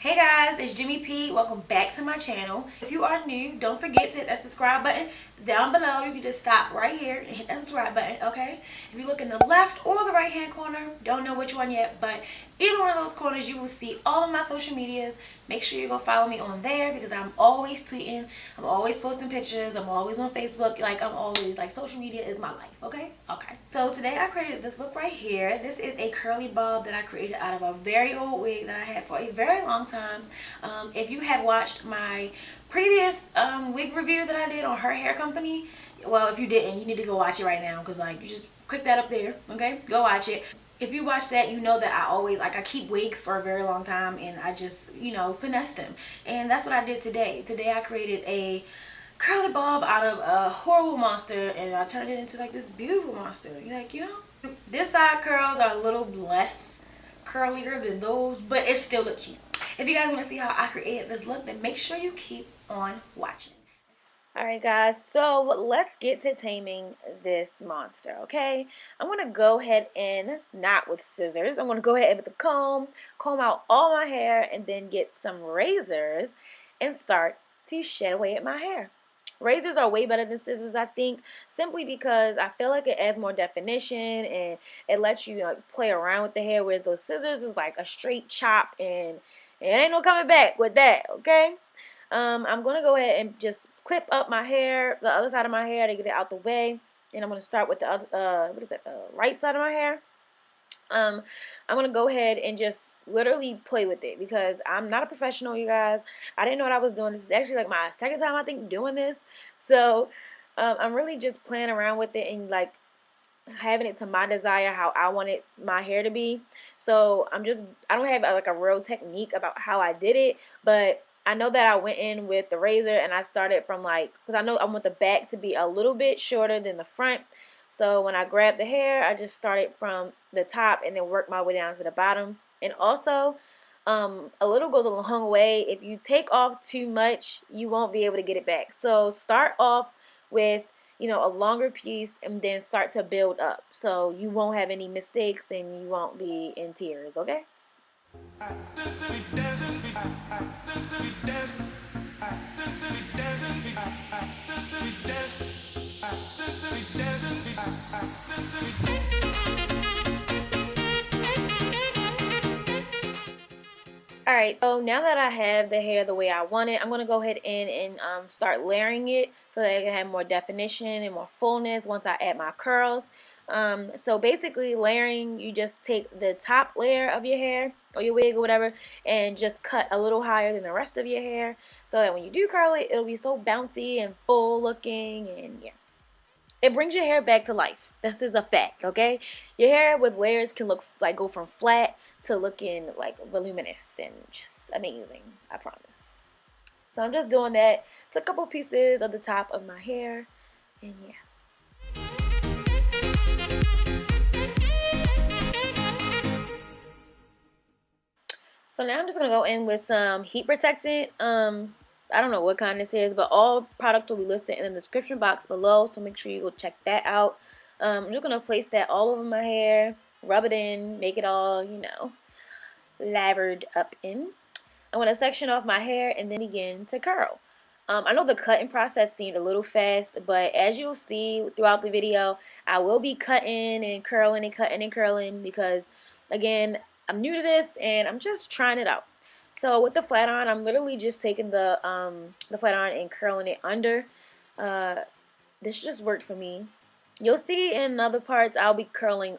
Hey guys, it's Jimmy P. Welcome back to my channel. If you are new, don't forget to hit that subscribe button down below. You can just stop right here and hit that subscribe button, okay? If you look in the left or the right hand corner, don't know which one yet, but either one of those corners you will see all of my social medias. Make sure you go follow me on there because I'm always tweeting, I'm always posting pictures, I'm always on Facebook, I'm always, social media is my life, okay? Okay. So today I created this look right here. This is a curly bob that I created out of a very old wig that I had for a very long time. If you have watched my previous wig review that I did on her hair company, well, if you didn't, you need to go watch it right now because you just click that up there, okay? Go watch it. If you watch that, you know that I always, I keep wigs for a very long time and I just, finesse them. And that's what I did today. Today I created a curly bob out of a horrible monster and I turned it into this beautiful monster. This side curls are a little less curlier than those, but it still looks cute. If you guys want to see how I created this look, then make sure you keep on watching. Alright guys, so let's get to taming this monster, okay? I'm going to go ahead and, not with scissors, I'm going to go ahead with a comb out all my hair, and then get some razors and start to shed away at my hair. Razors are way better than scissors, I think, simply because I feel like it adds more definition and it lets you play around with the hair, whereas those scissors is like a straight chop and it ain't no coming back with that, okay? I'm going to go ahead and just clip up my hair, the other side of my hair, to get it out the way. And I'm going to start with the other, right side of my hair. I'm going to go ahead and just literally play with it because I'm not a professional, you guys. I didn't know what I was doing. This is actually my second time, I think, doing this. So I'm really just playing around with it and having it to my desire, how I wanted my hair to be. So I don't have a real technique about how I did it, but I know that I went in with the razor and I started from because I know I want the back to be a little bit shorter than the front. So when I grabbed the hair, I just started from the top and then worked my way down to the bottom. And also, a little goes a long way. If you take off too much, you won't be able to get it back. So start off with a longer piece and then start to build up. So you won't have any mistakes and you won't be in tears, okay? Alright, so now that I have the hair the way I want it, I'm going to go ahead and start layering it so that it can have more definition and more fullness once I add my curls. So basically layering, you just take the top layer of your hair or your wig or whatever and just cut a little higher than the rest of your hair so that when you do curl it, it'll be so bouncy and full looking, and yeah. It brings your hair back to life. This is a fact, okay? Your hair with layers can go from flat to looking voluminous and just amazing, I promise. So I'm just doing that to a couple pieces of the top of my hair, and yeah. So now I'm just going to go in with some heat protectant. I don't know what kind this is, but all product will be listed in the description box below, so make sure you go check that out. I'm just going to place that all over my hair, rub it in, make it all, lathered up in. I'm going to section off my hair and then begin to curl. I know the cutting process seemed a little fast, but as you'll see throughout the video, I will be cutting and curling and cutting and curling because, again, I'm new to this and I'm just trying it out. So with the flat iron, I'm literally just taking the flat iron and curling it under. This just worked for me. You'll see in other parts I'll be curling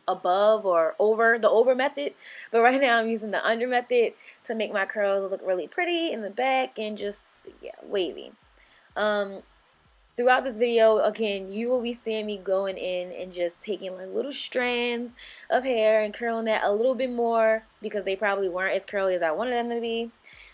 above or over, the over method, but right now I'm using the under method to make my curls look really pretty in the back and just, yeah, wavy. Throughout this video, again, you will be seeing me going in and just taking little strands of hair and curling that a little bit more because they probably weren't as curly as I wanted them to be.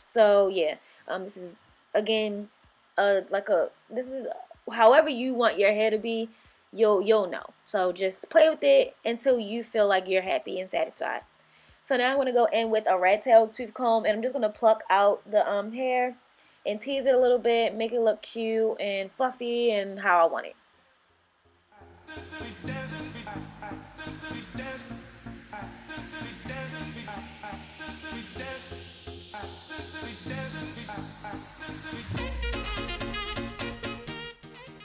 So yeah, this is, again, this is however you want your hair to be. You'll know. So just play with it until you feel like you're happy and satisfied. So now I'm going to go in with a rat tail tooth comb and I'm just going to pluck out the hair and tease it a little bit, make it look cute and fluffy and how I want it.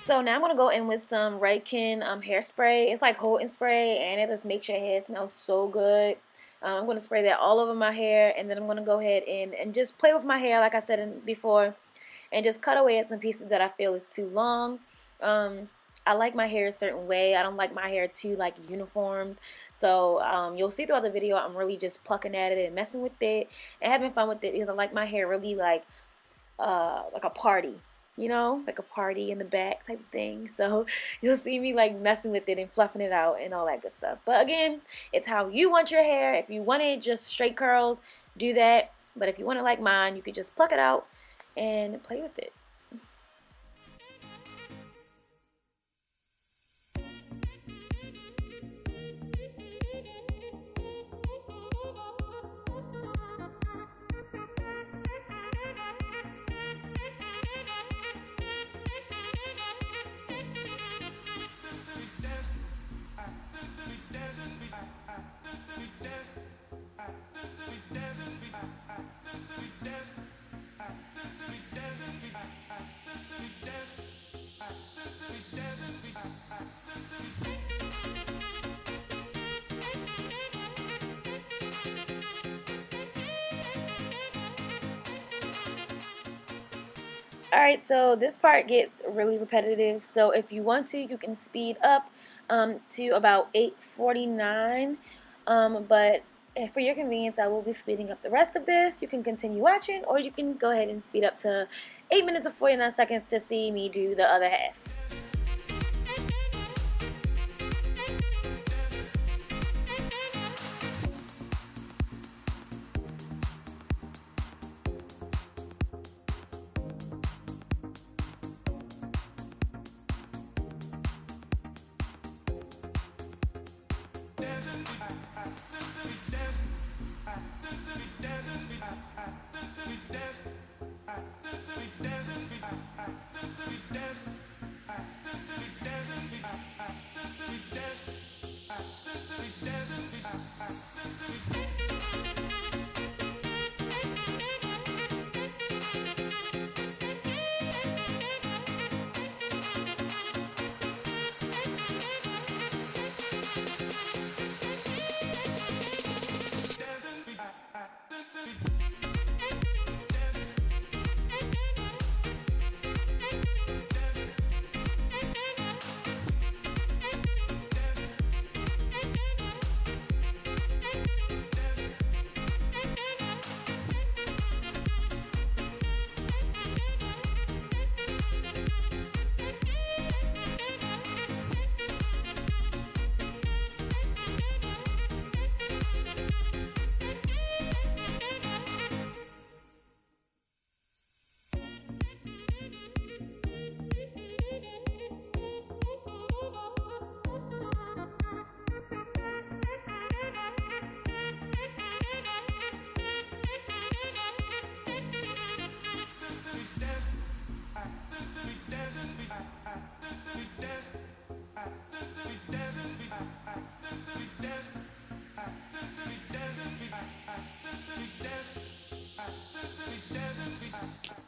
So now I'm gonna go in with some Redken hairspray. It's like hold and spray, and it just makes your hair smell so good. I'm gonna spray that all over my hair, and then I'm gonna go ahead and just play with my hair, like I said before, and just cut away at some pieces that I feel is too long. I like my hair a certain way. I don't like my hair too like uniform. So you'll see throughout the video, I'm really just plucking at it and messing with it and having fun with it because I like my hair really like a party, you know, like a party in the back type of thing. So you'll see me like messing with it and fluffing it out and all that good stuff. But again, it's how you want your hair. If you wanted just straight curls, do that. But if you want it like mine, you could just pluck it out and play with it. Alright, so this part gets really repetitive. So if you want to, you can speed up to about 8:49. But for your convenience, I will be speeding up the rest of this. You can continue watching, or you can go ahead and speed up to 8 minutes and 49 seconds to see me do the other half.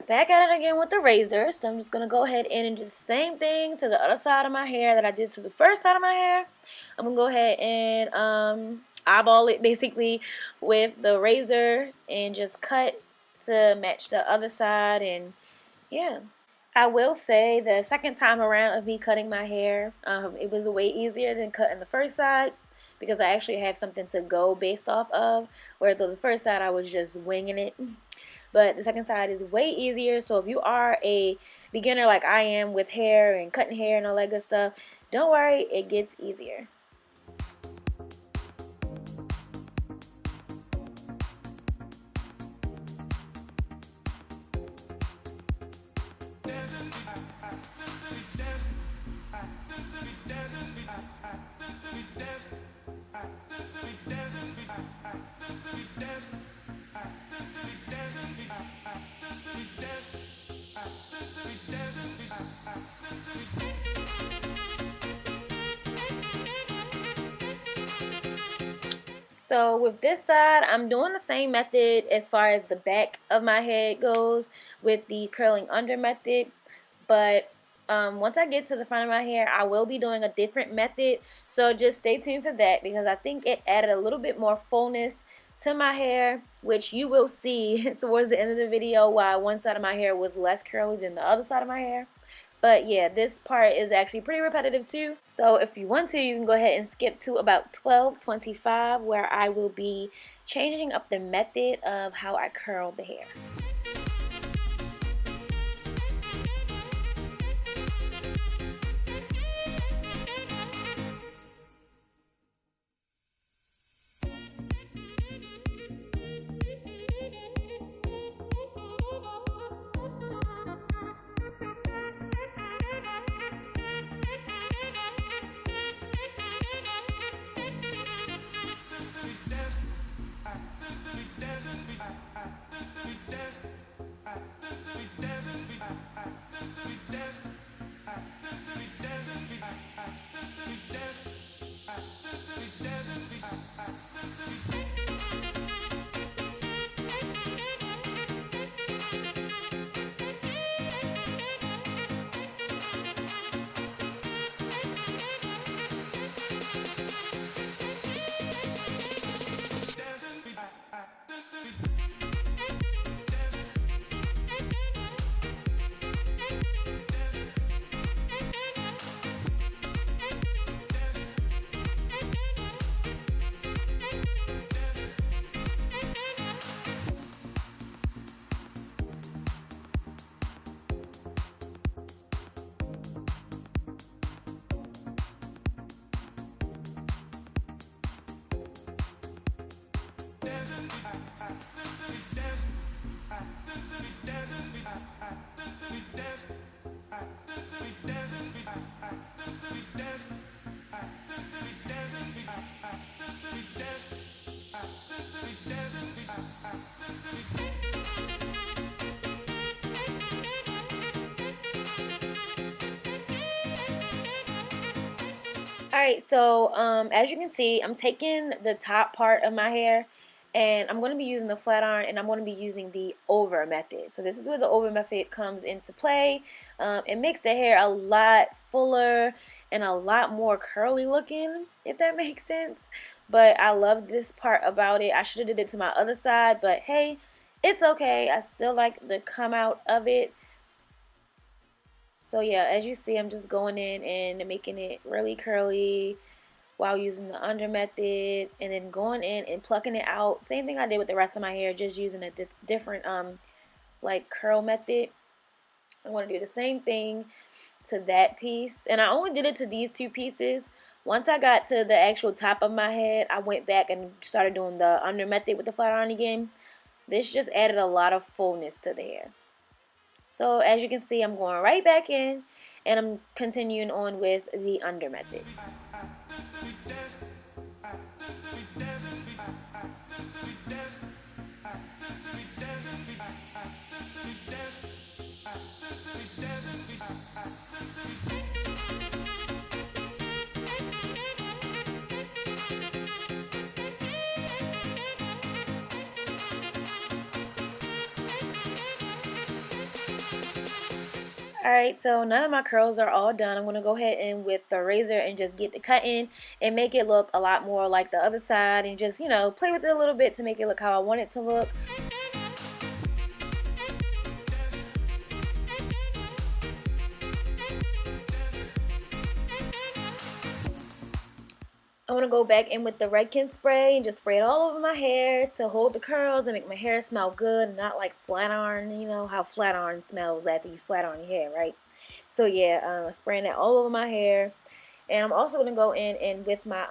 Back at it again with the razor. So I'm just going to go ahead and do the same thing to the other side of my hair that I did to the first side of my hair. I'm going to go ahead and eyeball it basically with the razor and just cut to match the other side. And yeah, I will say the second time around of me cutting my hair, it was way easier than cutting the first side because I actually have something to go based off of, whereas the first side I was just winging it. But the second side is way easier. So if you are a beginner like I am with hair and cutting hair and all that good stuff, don't worry, it gets easier. so with this side, I'm doing the same method as far as the back of my head goes with the curling under method. But once I get to the front of my hair, I will be doing a different method. So just stay tuned for that, because I think it added a little bit more fullness to my hair, which you will see towards the end of the video why one side of my hair was less curly than the other side of my hair. But yeah, this part is actually pretty repetitive too. So if you want to, you can go ahead and skip to about 12:25, where I will be changing up the method of how I curl the hair. Alright, so as you can see, I'm taking the top part of my hair and I'm going to be using the flat iron, and I'm going to be using the over method. So this is where the over method comes into play. It makes the hair a lot fuller and a lot more curly looking, if that makes sense. But I love this part about it. I should have did it to my other side, but hey, it's okay. I still like the come out of it. So yeah, as you see, I'm just going in and making it really curly while using the under method, and then going in and plucking it out. Same thing I did with the rest of my hair, just using a different like curl method. I want to do the same thing to that piece, and I only did it to these two pieces. Once I got to the actual top of my head, I went back and started doing the under method with the flat iron again. This just added a lot of fullness to the hair. So as you can see, I'm going right back in and I'm continuing on with the under method. Alright, so none of my curls are all done. I'm going to go ahead and with the razor and just get the cut in and make it look a lot more like the other side, and just, you know, play with it a little bit to make it look how I want it to look. I want to go back in with the Redken spray and just spray it all over my hair to hold the curls and make my hair smell good, and not like flat iron. You know how flat iron smells after you flat iron your hair, right? So yeah, spraying that all over my hair. And I'm also going to go in and with my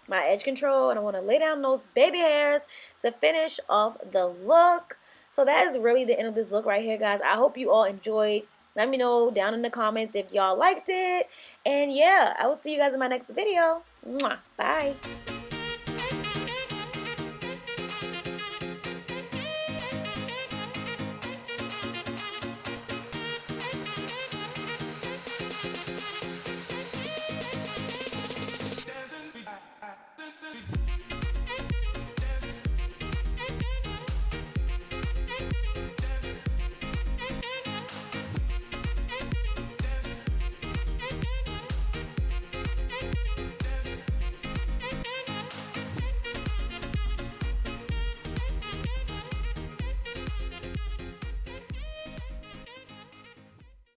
my edge control, and I want to lay down those baby hairs to finish off the look. So that is really the end of this look right here, guys. I hope you all enjoyed. Let me know down in the comments if y'all liked it. And yeah, I will see you guys in my next video. Mwah. Bye.